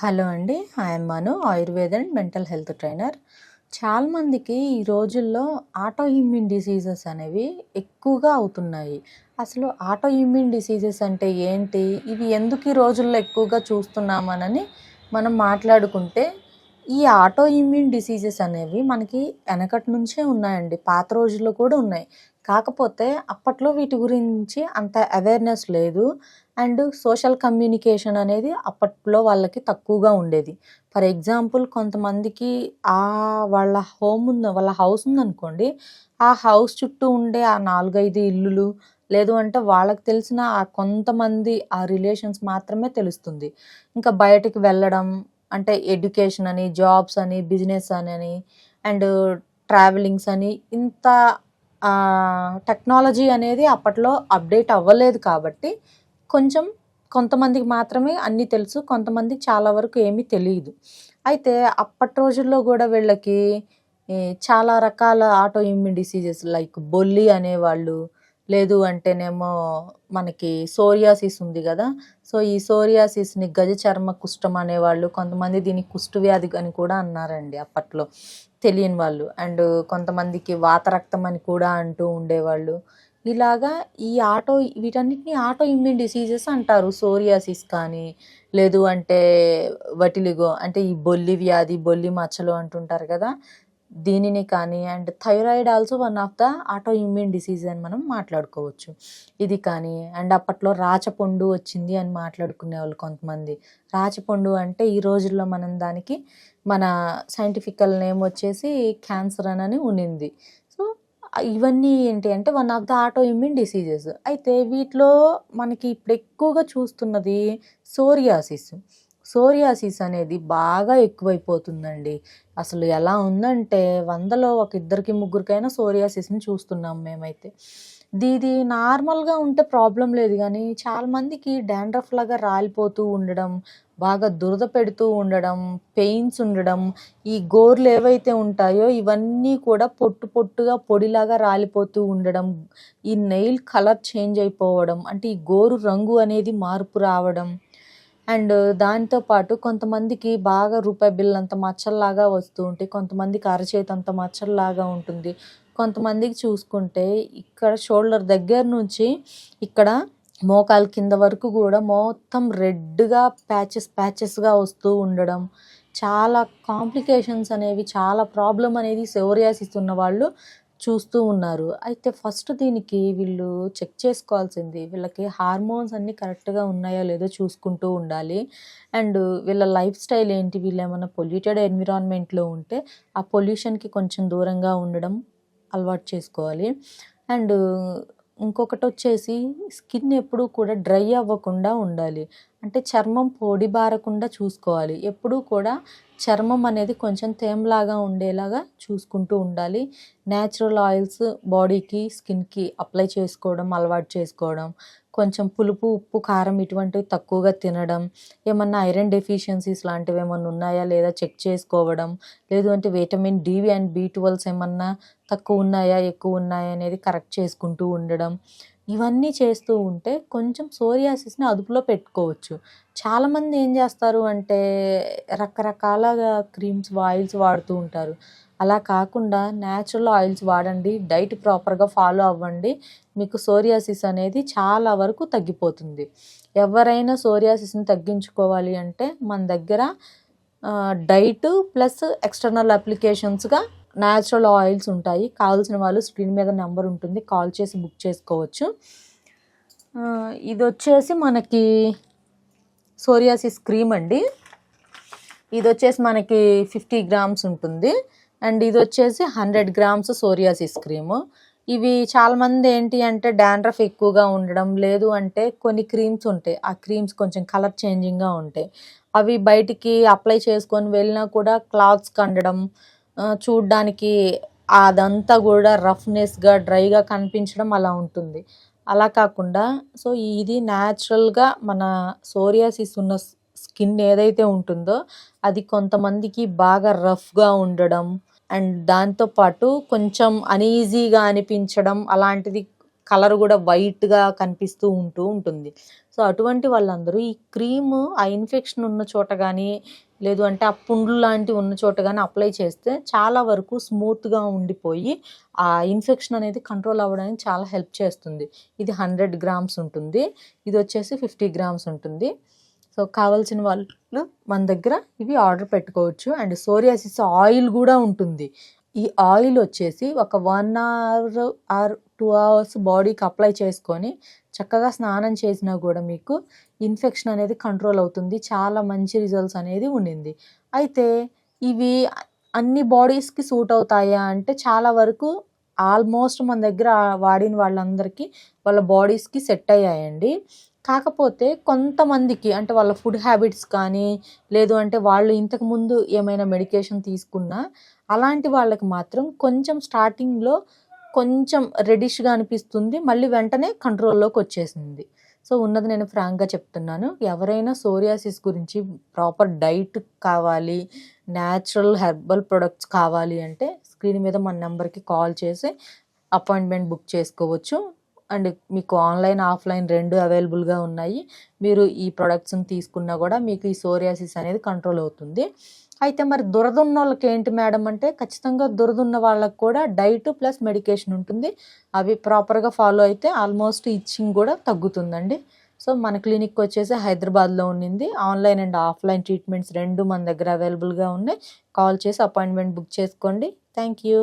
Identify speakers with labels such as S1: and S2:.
S1: Hello అండి. I'm Manu, Ayurveda and mental health trainer. చాలామందికి ఈ రోజుల్లో ఆటో ఇమ్యూన్ డిసీజెస్ అనేవి ఎక్కువగా అవుతున్నాయి. అసలు ఆటో ఇమ్యూన్ డిసీజెస్ అంటే ఏంటి? ఇవి ఎందుకు ఈ రోజుల్లో ఎక్కువగా చూస్తున్నామనని మనం మాట్లాడుకుంటే, ఈ ఆటో ఇమ్యూన్ డిసీజెస్ అనేవి మనకి వెనకటి నుంచే ఉన్నాయండి. పాత రోజుల్లో కూడా ఉన్నాయి. కాకపోతే అప్పట్లో వీటి గురించి అంత అవేర్‌నెస్ లేదు. అండ్ సోషల్ కమ్యూనికేషన్ అనేది అప్పట్లో వాళ్ళకి తక్కువగా ఉండేది. ఫర్ ఎగ్జాంపుల్ కొంతమందికి వాళ్ళ హౌస్ ఉందనుకోండి. ఆ హౌస్ చుట్టూ ఉండే ఆ 4, 5 ఇల్లులు, లేదు అంటే వాళ్ళకి తెలిసిన ఆ కొంతమంది ఆ రిలేషన్స్ మాత్రమే తెలుస్తుంది. ఇంకా బయటికి వెళ్ళడం అంటే ఎడ్యుకేషన్ అని, జాబ్స్ అని, బిజినెస్ అని అండ్ ట్రావెలింగ్స్ అని ఇంత టెక్నాలజీ అనేది అప్పట్లో అప్డేట్ అవ్వలేదు కాబట్టి కొంతమందికి మాత్రమే అన్నీ తెలుసు. కొంతమందికి చాలా వరకు ఏమీ తెలీదు. అయితే అప్పటి రోజుల్లో గూడా వీళ్ళకి చాలా రకాల ఆటో ఇమ్యూన్ డిసీజెస్ లైక్ బొల్లి అనేవాళ్ళు. లేదు అంటేనేమో మనకి సోరియాసిస్ ఉంది గదా! సో, ఈ సోరియాసిస్‌ని గజ చర్మ కుష్టం అనేవాళ్ళు. కొంతమంది దీన్ని కుష్టు వ్యాధి అని కూడా అన్నారండి అప్పట్లో తెలియని వాళ్ళు. అండ్ కొంతమందికి వాతరక్తం అని కూడా అంటూ ఉండేవాళ్ళు. ఇలాగా వీటన్నిటిని ఆటో ఇమ్యూన్ డిసీజెస్ అంటారు. సోరియాసిస్ కానీ, లేదు అంటే వటిలిగో అంటే ఈ బొల్లి వ్యాధి, బొల్లి మచ్చలు అంటుంటారు కదా! దీనిని కానీ and thyroid also one of the auto immune disease అని మనం మాట్లాడుకోవచ్చు. ఇది కానీ అండ్ అప్పట్లో రాచపుండు వచ్చింది అని మాట్లాడుకునేవాళ్ళు కొంతమంది. రాచపుండు అంటే ఈ రోజుల్లో మనం దానికి మన సైంటిఫికల్ నేమ్ వచ్చేసి క్యాన్సర్ అని ఉన్నింది. సో, ఇవన్నీ ఏంటి అంటే one of the auto immune diseases. అయితే వీటిలో మనకి ఇప్పుడు ఎక్కువగా చూస్తున్నది సోరియాసిస్. సోరియాసిస్ అనేది బాగా ఎక్కువైపోతుందండి. అసలు ఎలా ఉందంటే 100లో ఒక ఇద్దరికి, ముగ్గురికైనా సోరియాసిస్‌ని చూస్తున్నాం మేమైతే. ఇది నార్మల్‌గా ఉంటే ప్రాబ్లమ్ లేదు గానీ, చాలామందికి డాండ్రఫ్ లాగా రాలిపోతూ ఉండడం, బాగా దురద పెడుతూ ఉండడం, పెయిన్స్ ఉండడం, ఈ గోర్లు ఏవైతే ఉంటాయో ఇవన్నీ కూడా పొట్టు పొట్టుగా పొడిలాగా రాలిపోతూ ఉండడం, ఈ నెయిల్ కలర్ చేంజ్ అయిపోవడం, అంటే ఈ గోరు రంగు అనేది మార్పు రావడం అండ్ దాంతో పాటు కొంతమందికి బాగా రూపాయి బిళ్ళంత మచ్చల్లాగా వస్తూ ఉంటాయి. కొంతమందికి అరచేతంత మచ్చల్లాగా ఉంటుంది. కొంతమందికి చూసుకుంటే ఇక్కడ షోల్డర్ దగ్గర నుంచి ఇక్కడ మోకాలు కింద వరకు కూడా మొత్తం రెడ్‌గా ప్యాచెస్‌గా వస్తూ ఉండడం. చాలా కాంప్లికేషన్స్ అనేవి, చాలా ప్రాబ్లమ్ అనేది సోరియాసిస్ ఉన్నవాళ్ళు చూస్తూ ఉన్నారు. అయితే ఫస్ట్ దీనికి వీళ్ళు చెక్ చేసుకోవాల్సింది వీళ్ళకి హార్మోన్స్ అన్నీ కరెక్ట్‌గా ఉన్నాయో లేదో చూసుకుంటూ ఉండాలి. అండ్ వీళ్ళ లైఫ్ స్టైల్ ఏంటి? వీళ్ళేమన్నా పొల్యూటెడ్ ఎన్విరాన్మెంట్‌లో ఉంటే ఆ పొల్యూషన్‌కి కొంచెం దూరంగా ఉండడం అలవాటు చేసుకోవాలి. అండ్ ఇంకొకటొచ్చేసి స్కిన్ ఎప్పుడూ కూడా డ్రై అవ్వకుండా ఉండాలి. అంటే చర్మం పొడి బారకుండా చూసుకోవాలి. ఎప్పుడూ కూడా చర్మం అనేది కొంచెం తేమలాగా ఉండేలాగా చూసుకుంటూ ఉండాలి. నేచురల్ ఆయిల్స్ బాడీకి, స్కిన్‌కి అప్లై చేసుకోవడం అలవాటు చేసుకోవడం. కొంచెం పులుపు, ఉప్పు, కారం ఇటువంటివి తక్కువగా తినడం. ఏమన్నా ఐరన్ డెఫిషియన్సీస్ లాంటివి ఏమన్నా ఉన్నాయా లేదా చెక్ చేసుకోవడం. లేదు అంటే విటమిన్ డి అండ్ బి12 ఏమన్నా తక్కువ ఉన్నాయా, ఎక్కువ ఉన్నాయా అనేది కరెక్ట్ చేసుకుంటూ ఉండడం. ఇవన్నీ చేస్తూ ఉంటే కొంచెం సోరియాసిస్‌ని అదుపులో పెట్టుకోవచ్చు. చాలామంది ఏం చేస్తారు అంటే రకరకాలగా క్రీమ్స్, ఆయిల్స్ వాడుతూ ఉంటారు. అలా కాకుండా నేచురల్ ఆయిల్స్ వాడండి. డైట్ ప్రాపర్‌గా ఫాలో అవ్వండి. మీకు సోరియాసిస్ అనేది చాలా వరకు తగ్గిపోతుంది. ఎవరైనా సోరియాసిస్‌ని తగ్గించుకోవాలి అంటే మన దగ్గర డైట్ ప్లస్ ఎక్స్టర్నల్ అప్లికేషన్స్‌గా నేచురల్ ఆయిల్స్ ఉంటాయి. కావాల్సిన వాళ్ళు స్క్రీన్ మీద నెంబర్ ఉంటుంది. కాల్ చేసి బుక్ చేసుకోవచ్చు. ఇదొచ్చేసి మనకి సోరియాసిస్ క్రీమ్ అండి. ఇదొచ్చేసి మనకి 50 గ్రామ్స్ ఉంటుంది. అండ్ ఇదొచ్చేసి 100 గ్రామ్స్ సోరియాసిస్ క్రీము. ఇవి చాలామంది ఏంటి అంటే డాండ్రఫ్ ఎక్కువగా ఉండడం, లేదు అంటే కొన్ని క్రీమ్స్ ఉంటాయి. ఆ క్రీమ్స్ కొంచెం కలర్ చేంజింగ్‌గా ఉంటాయి. అవి బయటికి అప్లై చేసుకొని వెళ్ళినా కూడా క్లాత్స్ కండడం, చూడ్డానికి అదంతా కూడా రఫ్‌నెస్‌గా, డ్రైగా కనిపించడం అలా ఉంటుంది. అలా కాకుండా సో, ఇది న్యాచురల్‌గా మన సోరియాసిస్ ఉన్న స్కిన్ ఏదైతే ఉంటుందో అది కొంతమందికి బాగా రఫ్‌గా ఉండడం అండ్ దాంతో పాటు కొంచెం అనీజీగా అనిపించడం అలాంటిది కలర్ కూడా వైట్గా కనిపిస్తూ ఉంటుంది. సో అటువంటి వాళ్ళందరూ ఈ క్రీము ఆ ఇన్ఫెక్షన్ ఉన్న చోట కానీ లేదు అంటే ఆ పుండ్లు లాంటివి ఉన్న చోట కానీ అప్లై చేస్తే చాలా వరకు స్మూత్గా ఉండిపోయి ఆ ఇన్ఫెక్షన్ అనేది కంట్రోల్ అవ్వడానికి చాలా హెల్ప్ చేస్తుంది. ఇది 100 గ్రామ్స్ ఉంటుంది, ఇది వచ్చేసి 50 గ్రామ్స్ ఉంటుంది. సో కావాల్సిన వాళ్ళు మన దగ్గర ఇవి ఆర్డర్ పెట్టుకోవచ్చు. అండ్ సోరియాసిస్ ఆయిల్ కూడా ఉంటుంది. ఈ ఆయిల్ వచ్చేసి ఒక 1 అవర్ ఆర్ 2 అవర్స్ బాడీకి అప్లై చేసుకొని చక్కగా స్నానం చేసినా కూడా మీకు ఇన్ఫెక్షన్ అనేది కంట్రోల్ అవుతుంది. చాలా మంచి రిజల్ట్స్ అనేది ఉండింది. అయితే ఇవి అన్ని బాడీస్కి సూట్ అవుతాయా అంటే చాలా వరకు ఆల్మోస్ట్ మన దగ్గర వాడిన వాళ్ళందరికీ వాళ్ళ బాడీస్కి సెట్ అయ్యాయండి. కాకపోతే కొంతమందికి అంటే వాళ్ళ ఫుడ్ హ్యాబిట్స్ కానీ లేదు అంటే వాళ్ళు ఇంతకుముందు ఏమైనా మెడికేషన్ తీసుకున్నా అలాంటి వాళ్ళకి మాత్రం కొంచెం స్టార్టింగ్లో కొంచెం రెడిష్గా అనిపిస్తుంది, మళ్ళీ వెంటనే కంట్రోల్లోకి వచ్చేసింది. సో ఉన్నది నేను ఫ్రాంక్గా చెప్తున్నాను. ఎవరైనా సోరియాసిస్ గురించి ప్రాపర్ డైట్ కావాలి, న్యాచురల్ హెర్బల్ ప్రొడక్ట్స్ కావాలి అంటే స్క్రీన్ మీద మన నెంబర్కి కాల్ చేసి అపాయింట్మెంట్ బుక్ చేసుకోవచ్చు. అండ్ మీకు ఆన్లైన్ ఆఫ్లైన్ 2 అవైలబుల్గా ఉన్నాయి. మీరు ఈ ప్రొడక్ట్స్ని తీసుకున్నా కూడా మీకు ఈ సోరియాసిస్ అనేది కంట్రోల్ అవుతుంది. అయితే మరి దురద ఉన్న వాళ్ళకి ఏంటి మేడం అంటే ఖచ్చితంగా దురద ఉన్న వాళ్ళకి కూడా డైట్ ప్లస్ మెడికేషన్ ఉంటుంది. అవి ప్రాపర్గా ఫాలో అయితే ఆల్మోస్ట్ ఇచ్చింగ్ కూడా తగ్గుతుందండి. సో మన క్లినిక్ వచ్చేసి హైదరాబాద్లో ఉండింది. ఆన్లైన్ అండ్ ఆఫ్లైన్ ట్రీట్మెంట్స్ 2 మన దగ్గర అవైలబుల్గా ఉన్నాయి. కాల్ చేసి అపాయింట్మెంట్ బుక్ చేసుకోండి. Thank you.